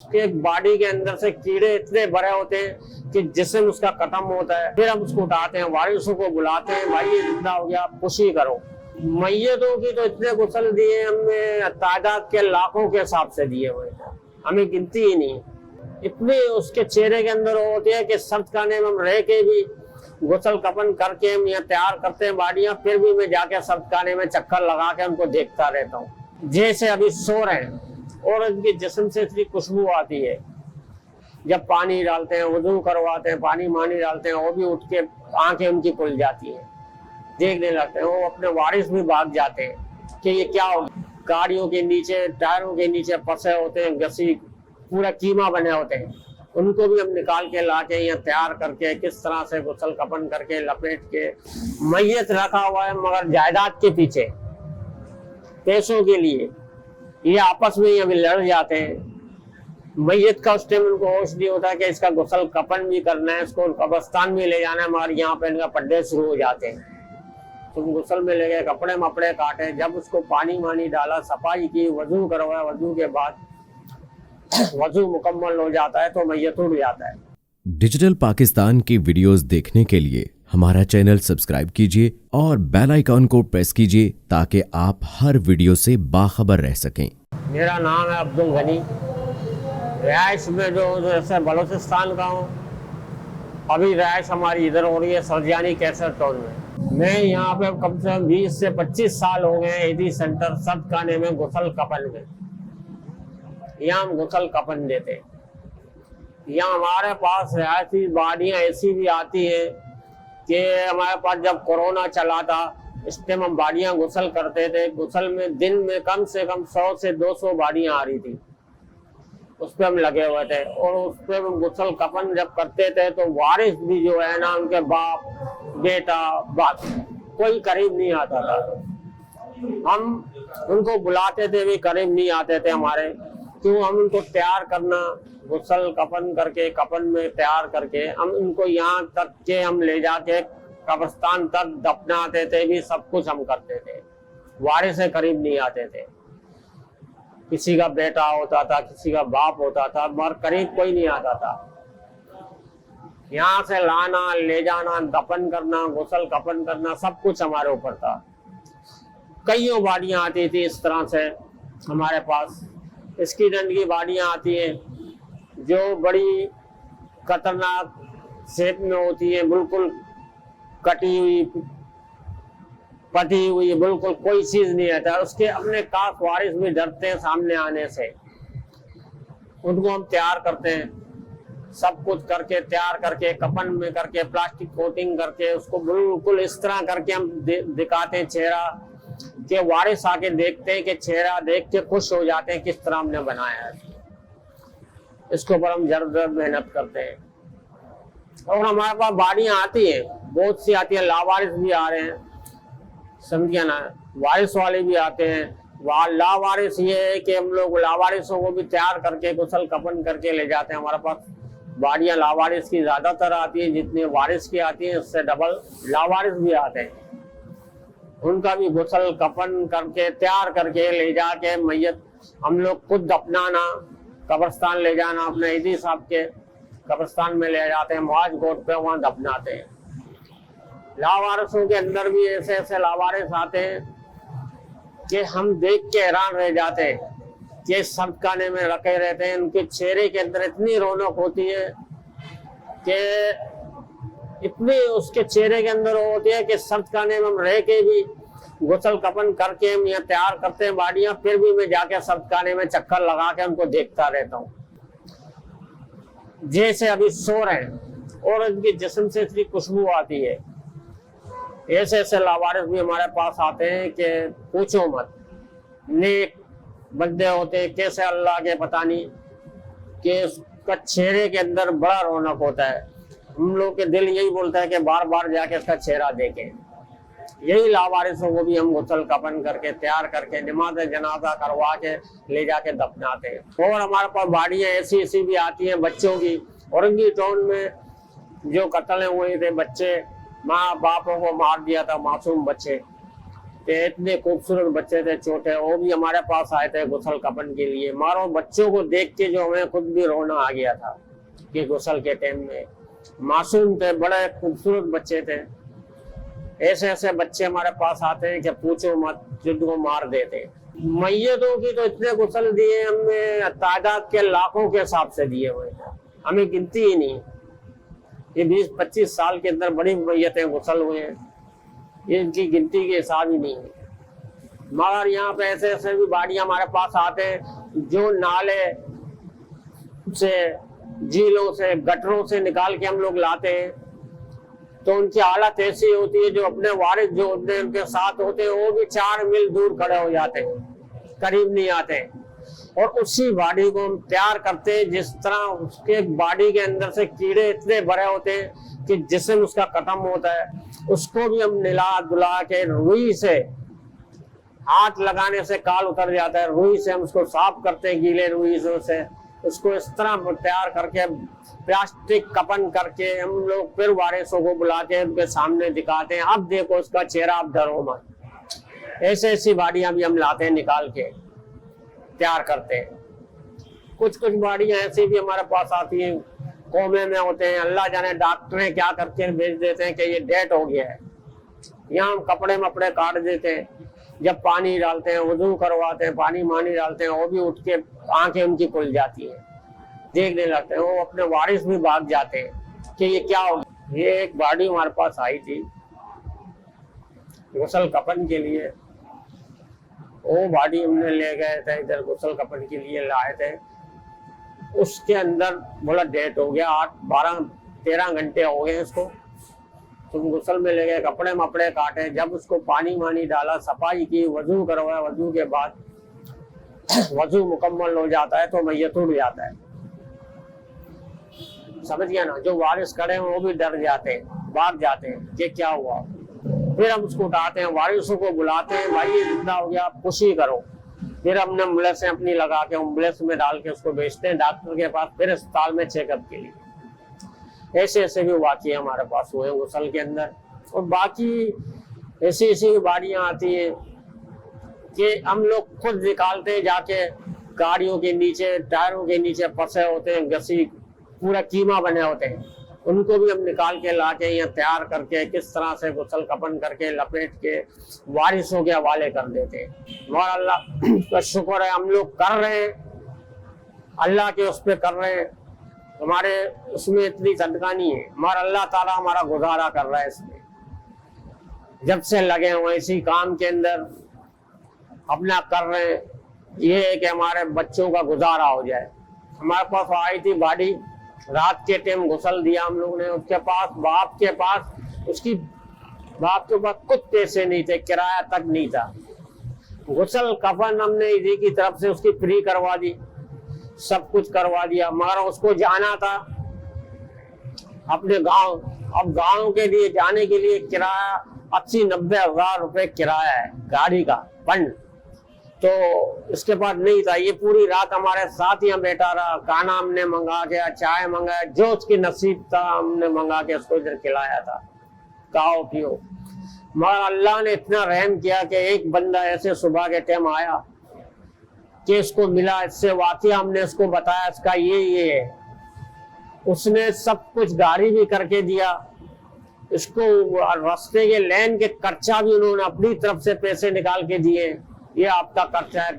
उसके बॉडी के अंदर से कीड़े इतने बड़े होते हैं कि जिस्म उसका खत्म होता है। फिर हम उसको उठाते हैं, वारिसों को बुलाते हैं, भाई ये जितना हो गया पुशी करो। मैयतों की तो इतने गुस्ल दिए हमने, तादाद के लाखों के हिसाब से दिए हुए, हमें गिनती ही नहीं। इतने उसके चेहरे के अंदर होती है कि सर्द खाने में हम रह के भी गुसल कफन करके हम यहाँ तैयार करते हैं बाड़ियां, फिर भी मैं जाके सर्द खाने में चक्कर लगा के उनको देखता रहता हूँ। जैसे अभी सो रहे हैं और उनके जिस्म से इतनी खुशबू आती है, जब पानी डालते हैं, वुजू करवाते हैं, पानी मानी डालते हैं, वो भी उठ के आंखें उनकी खुल जाती है, देखने लगते हैं। वो अपने वारिस भी भाग जाते हैं कि ये क्या हो। गाड़ियों के नीचे, टायरों के नीचे फंसे होते हैं, घसी पूरा कीमा बने होते हैं, उनको भी हम निकाल के ला के यहाँ तैयार करके किस तरह से गुसल कफन करके लपेट के। मैयत रखा हुआ है मगर जायदाद के पीछे, पैसों के लिए ये आपस में ही अभी लड़ जाते हैं। मैयत का उस टाइम उनको होश नहीं होता कि इसका गुसल कफन भी करना है, इसको कब्रिस्तान भी ले जाना है, मगर यहाँ पे इनका पड्डे शुरू हो जाते हैं। तुम गुसल में ले गए, कपड़े मपड़े काटे, जब उसको पानी मानी डाला, सफाई की, वजू करवाया, वजू के बाद वजू मुकम्मल हो जाता है तो मैयत उड़ जाता है। डिजिटल पाकिस्तान की वीडियोस देखने के लिए हमारा चैनल सब्सक्राइब कीजिए और बेल आइकॉन को प्रेस कीजिए ताकि आप हर वीडियो से बाखबर रह सकें। मेरा नाम है अब्दुल गनी, रिहाइश में जो जैसे बलोचिस्तान का हूँ। अभी रिहाइश हमारी इधर हो रही है सरजानी कैसर टाउन में। मैं यहाँ पे कम से कम 20 से 25 साल हो गए ईदी सेंटर सर्द खाने में गुसल कफन में। यहाँ हम गुसल कफन देते हैं। यहाँ हमारे पास रिहायशी बाड़ियाँ ऐसी भी आती है कि हमारे पास जब कोरोना चला था इस टाइम हम बाड़ियाँ गुसल करते थे। गुसल में दिन में कम से कम 100 से 200 बाड़ियाँ आ रही थी, उस पर हम लगे हुए थे। और उस पर हम गुसल कफन जब करते थे तो वारिस भी जो है ना, उनके बाप, बेटा, बाप, कोई करीब नहीं आता था। हम उनको बुलाते थे भी करीब नहीं आते थे हमारे, क्यों? हम उनको तैयार करना, गुसल कफन करके, कफन में तैयार करके हम उनको यहाँ तक के हम ले जाके कब्रिस्तान तक दफनाते थे भी, सब कुछ हम करते थे। वारिस से करीब नहीं आते थे। किसी का बेटा होता था, किसी का बाप होता था, मगर करीब कोई नहीं आता था। यहाँ से लाना, ले जाना, दफन करना, गुसल कफन करना, सब कुछ हमारे ऊपर था। कईयों बाड़ियाँ आती थी इस तरह से हमारे पास। इसकी डंड की बाड़ियाँ आती हैं जो बड़ी खतरनाक शेप में होती है, बिल्कुल कटी हुई, पटी हुई, बिल्कुल कोई चीज नहीं रहता। उसके अपने खास वारिस भी डरते हैं सामने आने से। उनको हम तैयार करते हैं, सब कुछ करके तैयार करके, कफन में करके, प्लास्टिक कोटिंग करके, उसको बिल्कुल इस तरह करके हम दिखाते हैं चेहरा, कि वारिस आके देखते हैं कि चेहरा देख के खुश हो जाते हैं किस तरह हमने बनाया है। इसके ऊपर हम जबरदस्त मेहनत करते हैं। और हमारे पास बाड़ियाँ आती हैं, बहुत सी आती हैं, लावारिस भी आ रहे हैं, समझिए ना, वारिस वाले भी आते हैं। लावारिस ये है कि हम लोग लावारिसों को भी तैयार करके गुसल कफन करके ले जाते हैं। हमारे पास बाड़ियाँ लावारिस की ज्यादातर आती है, जितनी वारिस की आती है उससे डबल लावारिस भी आते हैं। उनका भी गुसल कफन करके तैयार करके ले जाके मैयत हम लोग खुद दफनाना, कब्रिस्तान ले जाना, अपने ईदी साहब के कब्रिस्तान में ले जाते हैं, मुआज कोट पे वहाँ दफनाते हैं। लावारिसों के अंदर भी ऐसे ऐसे लावारिस आते हैं कि हम देख के हैरान रह जाते हैं कि सर्द खाने में रखे रहते हैं। उनके चेहरे के अंदर इतनी रौनक होती है कि इतनी उसके चेहरे के अंदर होती है कि सर्द खाने में हम रह के भी गुसल कफन करके हम यहाँ तैयार करते हैं बाड़ियाँ, फिर भी मैं जाके सर्द खाने में चक्कर लगा के उनको देखता रहता हूँ। जैसे अभी सो रहे हैं और उनके जिस्म से इतनी खुशबू आती है। ऐसे ऐसे लावारिस भी हमारे पास आते हैं कि पूछो मत। नेक बंदे होते हैं, कैसे अल्लाह के पता नहीं, कि उसका चेहरे के अंदर बड़ा रौनक होता है। हम लोग के दिल यही बोलता है कि बार बार जाके इसका चेहरा देखें। यही लावारिसों को भी हम गुसल कफन करके तैयार करके नमाज जनाजा करवा के ले जाके दफनाते हैं। और हमारे पास बाड़ियाँ ऐसी ऐसी भी आती हैं बच्चों की। औरंगी टाउन में जो कत्ल हुए थे बच्चे, माँ बापों को मार दिया था, मासूम बच्चे, कि इतने खूबसूरत बच्चे थे छोटे, वो भी हमारे पास आए थे गुसल कफन के लिए। मारो बच्चों को देख के जो हमें खुद भी रोना आ गया था कि गुसल के टाइम में मासूम थे, बड़े खूबसूरत बच्चे थे। ऐसे ऐसे बच्चे हमारे पास आते हैं कि पूछो मत, जिनको मार देते। मैयतों की तो इतने गुसल दिए हमने, तादाद के लाखों के हिसाब से दिए हुए, हमें गिनती ही नहीं। ये 20-25 साल के अंदर बड़ी मैयतें गुसल हुए हैं, ये इनकी गिनती के हिसाब ही नहीं है। मगर यहाँ पे ऐसे ऐसे भी बाड़ियाँ हमारे पास आते हैं जो नाले से, झीलों से, गटरों से निकाल के हम लोग लाते हैं। तो उनकी हालत ऐसी होती है, जो अपने वारिस जो होते हैं उनके साथ होते हैं, वो भी 4 मील दूर खड़े हो जाते हैं, करीब नहीं आते। और उसी बाड़ी को हम तैयार करते हैं जिस तरह उसके बाड़ी के अंदर से कीड़े इतने बड़े होते हैं कि जिस्म उसका खत्म होता है, उसको भी हम निला दुला के रुई से, हाथ लगाने से काल उतर जाता है, रुई से हम उसको साफ करते हैं, गीले रुई से उसको इस तरह तैयार करके प्लास्टिक कफन करके हम लोग फिर वारिसों को बुला के उनके सामने दिखाते हैं, अब देखो उसका चेहरा, अब डरो मत। ऐसे ऐसी बाड़ियां भी हम लाते हैं, निकाल के तैयार करते हैं। कुछ कुछ बाड़ियां ऐसी भी हमारे पास आती हैं, कोमे में होते हैं, अल्लाह जाने डॉक्टर क्या करके भेज देते हैं कि ये डेट हो गया है। यहाँ हम कपड़े मपड़े काट देते हैं, जब पानी डालते हैं, वुजू करवाते हैं, पानी मानी डालते हैं, वो भी उठ के आंखें उनकी खुल जाती है, देखने लगते हैं। वो अपने वारिस भी भाग जाते हैं कि ये क्या हो गया। ये एक बाड़ी हमारे पास आई थी गुसल कफन के लिए, वो बाड़ी हमने ले गए थे इधर, गुसल कफन के लिए लाए थे। उसके अंदर बोला डेट हो गया, 8-12-13 घंटे हो गए उसको। तुम गुसल में ले गए, कपड़े मपड़े काटे, जब उसको पानी मानी डाला, सफाई की, वजू करवाया, वजू के बाद वजू मुकम्मल हो जाता है तो मैयत उड़ जाता है, समझ गया ना। जो वारिस खड़े हैं वो भी डर जाते हैं, भाग जाते हैं कि क्या हुआ। फिर हम उसको उठाते हैं, वारिसों को बुलाते हैं, भाई ये जितना हो गया, खुशी करो। फिर हमने एम्बुलेंस अपनी लगा के एम्बुलेंस में डाल के उसको भेजते हैं डॉक्टर के पास, फिर अस्पताल में चेकअप के लिए। ऐसे ऐसे भी वाक़ये हमारे पास हुए गुसल के अंदर। और बाकी ऐसी ऐसी बाड़ियाँ आती है कि हम लोग खुद निकालते हैं, जाके गाड़ियों के नीचे, टायरों के नीचे फंसे होते हैं, घसी पूरा कीमा बने होते हैं, उनको भी हम निकाल के ला के यहाँ तैयार करके किस तरह से गुसल कफन करके लपेट के वारिसों के हवाले कर देते हैं। और अल्लाह का शुक्र है हम लोग कर रहे हैं, अल्लाह के उस पर कर रहे हैं, हमारे उसमें इतनी सदका नहीं है, मगर अल्लाह ताला हमारा गुजारा कर रहा है इसमें। जब से लगे हुए इसी काम के अंदर अपना कर रहे हैं, ये है कि हमारे बच्चों का गुजारा हो जाए। हमारे पास आई थी बाड़ी, रात के टाइम गुसल दिया हम लोग ने। उसके पास बाप के पास कुछ पैसे नहीं थे, किराया तक नहीं था। गुसल कफन हमने इसी की तरफ से उसकी फ्री करवा दी, सब कुछ करवा दिया, मगर उसको जाना था अपने गांव। अब गांव के लिए जाने के लिए किराया 80-90 हजार रुपए किराया है, गाड़ी का फंड तो इसके पास नहीं था। ये पूरी रात हमारे साथ यहाँ बैठा रहा, खाना हमने मंगा के, चाय मंगाया, जो उसकी नसीब था हमने मंगा के उसको इधर खिलाया था, खाओ पियो। मगर अल्लाह ने इतना रहम किया कि एक बंदा ऐसे सुबह के टाइम आया कि इसको मिला, इससे वाकया हमने इसको बताया, इसका ये है। उसने सब कुछ गाड़ी भी करके दिया, इसको रास्ते के लेन के खर्चा भी उन्होंने अपनी तरफ से पैसे निकाल के दिए, ये आपका खर्चा है।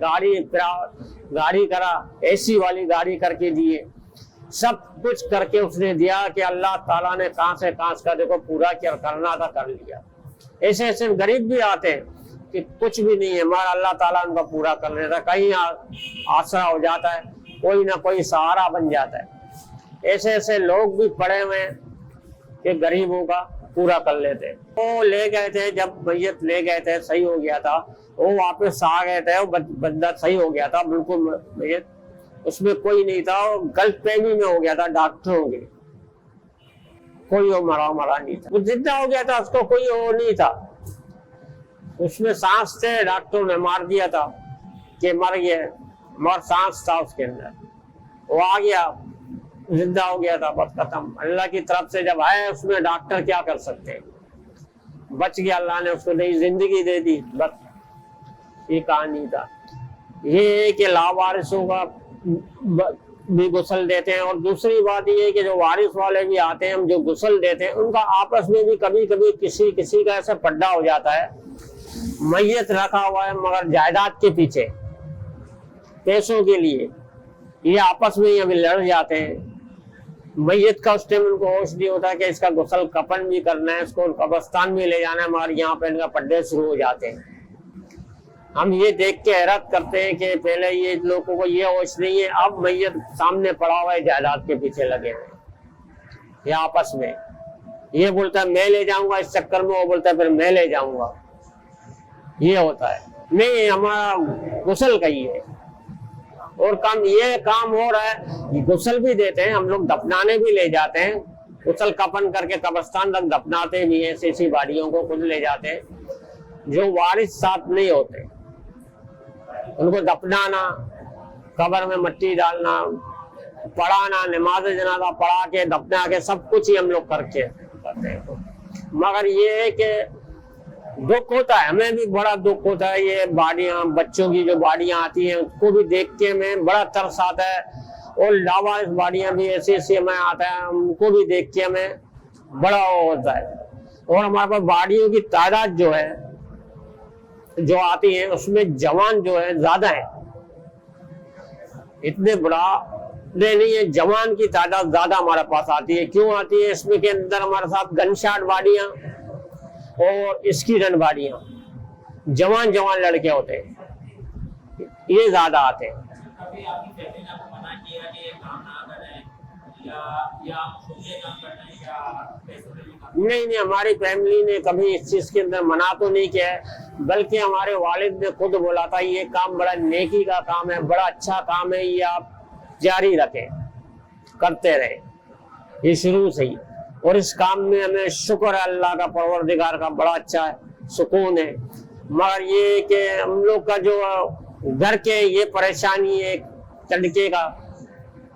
गाड़ी करा, एसी वाली गाड़ी करके दिए, सब कुछ करके उसने दिया कि अल्लाह ताला ने कहां से कहां का देखो पूरा क्या करना था कर लिया। ऐसे ऐसे गरीब भी आते हैं कि कुछ भी नहीं है, मगर अल्लाह ताला उनका पूरा कर लेता, कहीं आसरा हो जाता है, कोई ना कोई सहारा बन जाता है। ऐसे ऐसे लोग भी पड़े हुए हैं कि गरीबों का पूरा कर लेते। वो ले गए थे, जब मैयत ले गए थे, सही हो गया था, वो वापस आ गए थे, वो बंदा सही हो गया था बिल्कुल, मैयत उसमें कोई नहीं था, वो गलतफहमी में हो गया था डॉक्टरों के, कोई वो मरा नहीं था, वो जिंदा हो गया था, उसको कोई वो नहीं था, उसमें सांस थे, डॉक्टरों ने मार दिया था कि मर गया, मगर सांस था उसके अंदर, वो आ गया, जिंदा हो गया था, बस खत्म। अल्लाह की तरफ से जब आए, उसमें डॉक्टर क्या कर सकते हैं। बच गया, अल्लाह ने उसको नई जिंदगी दे दी, बस ये कहानी था। ये है कि लावारिसों का भी गुस्ल देते हैं। और दूसरी बात ये है कि जो वारिस वाले भी आते हैं, हम जो गुस्ल देते हैं, उनका आपस में भी कभी कभी किसी किसी का ऐसा पड्डा हो जाता है, मैयत रखा हुआ है मगर जायदाद के पीछे पैसों के लिए, ये आपस में ही अभी लड़ जाते हैं। मैयत का उस टाइम उनको होश नहीं होता कि इसका गुस्ल कफन भी करना है, इसको कब्रिस्तान भी ले जाना है, मगर यहाँ पे इनका पड्डे शुरू हो जाते हैं। हम ये देख के हैरत करते हैं कि पहले ये लोगों को ये होश नहीं है, अब मैयत सामने पड़ा हुआ है, जायदाद के पीछे लगे हैं। ये आपस में ये बोलता है मैं ले जाऊंगा, इस चक्कर में वो बोलता है फिर मैं ले जाऊंगा, ये होता है। नहीं, हमारा गुस्ल का ही है। और ये काम हो रहा है, गुस्ल भी देते हैं हम लोग, दफनाने भी ले जाते हैं, गुस्ल कफन करके कब्रिस्तान तक दफनाते भी हैं, ऐसी बाड़ियों को खुद ले जाते हैं। जो वारिस साथ नहीं होते उनको दफनाना, कब्र में मिट्टी डालना, पढ़ाना, नमाज जनाजा पढ़ा के दफना के सब कुछ ही हम लोग करके करते हैं। मगर ये है कि दुख होता है, हमें भी बड़ा दुख होता है। ये बाड़ियां, बच्चों की जो बाड़ियां आती हैं उसको भी देख के हमें बड़ा तरस आता है। और लावारिस बाड़ियां भी ऐसी ऐसी हमें आता है, उनको भी देख के हमें बड़ा होता है। और हमारे पास बाड़ियों की तादाद जो है, जो आती है, उसमें जवान जो है ज्यादा है, इतने बड़ा नहीं है, जवान की तादाद ज्यादा हमारे पास आती है। क्यों आती है? इसमें के अंदर हमारे साथ गनशाट बाड़ियां और इसकी रन बाड़ियां, जवान जवान लड़के होते हैं, ये ज्यादा आते हैं। कभी आपकी फैमिली ने आपको मना किया कि ये काम ना करें या ये काम करना है या पैसे देने का? नहीं, हमारी फैमिली ने कभी इस चीज के अंदर मना तो नहीं किया है, बल्कि हमारे वालिद ने खुद बोला था ये काम बड़ा नेकी का काम है, बड़ा अच्छा काम है, ये आप जारी रखें, करते रहे, ये शुरू से ही। और इस काम में हमें शुक्र है अल्लाह का, परवरदिगार का, बड़ा अच्छा है, सुकून है। मगर ये कि हम लोग का जो घर के ये परेशानी है तड़के का,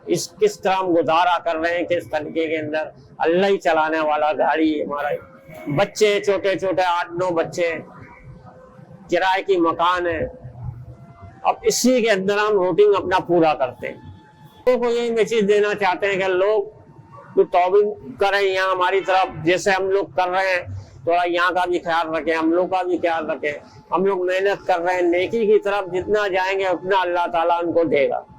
इस किस तरह हम गुजारा कर रहे हैं, किस तड़के के अंदर, अल्लाह ही चलाने वाला, गाड़ी हमारा, बच्चे छोटे छोटे 8-9 बच्चे, किराए की मकान है, अब इसी के अंदर हम रूटीन अपना पूरा करते हैं। लोगों को यही मैसेज देना चाहते हैं कि लोग तो तौबा करें यहाँ हमारी तरफ, जैसे हम लोग कर रहे हैं, थोड़ा यहाँ का भी ख्याल रखें, हम लोग का भी ख्याल रखें। हम लोग मेहनत कर रहे हैं, नेकी की तरफ जितना जाएंगे उतना अल्लाह ताला उनको देगा।